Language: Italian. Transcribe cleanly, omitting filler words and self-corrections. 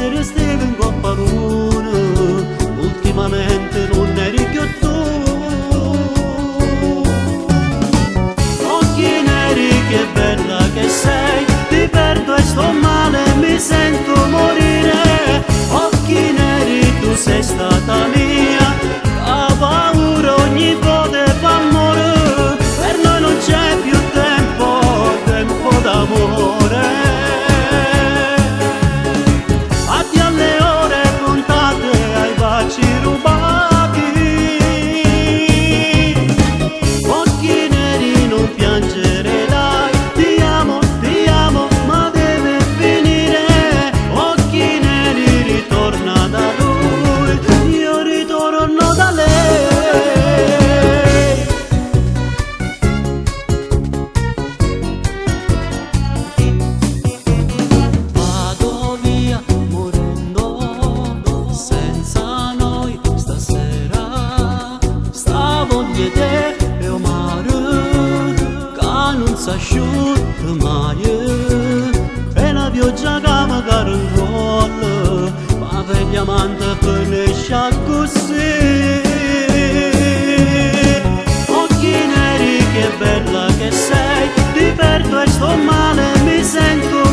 pensieri stivi in coppa l'una, ultimamente non eri più tu. Occhi neri, che bella che sei, ti perdo e sto male, mi sento morire. Occhi neri, tu sei stata mia, la paura ogni volta fa morire. Per noi non c'è più tempo, tempo d'amore. Addio alle ore contate, ai baci rubati. Occhi neri, non piangere dai, ti amo, ma deve finire. Occhi neri, ritorna da lui, io ritorno da lei. Vado via morendo, senza noi stasera. Sta voglia di mare, che non s'asciutta mai. E la pioggia che magari rolla, ma per gli amanti finisce così. Occhi neri, che bella che sei, ti perdo e sto male, mi sento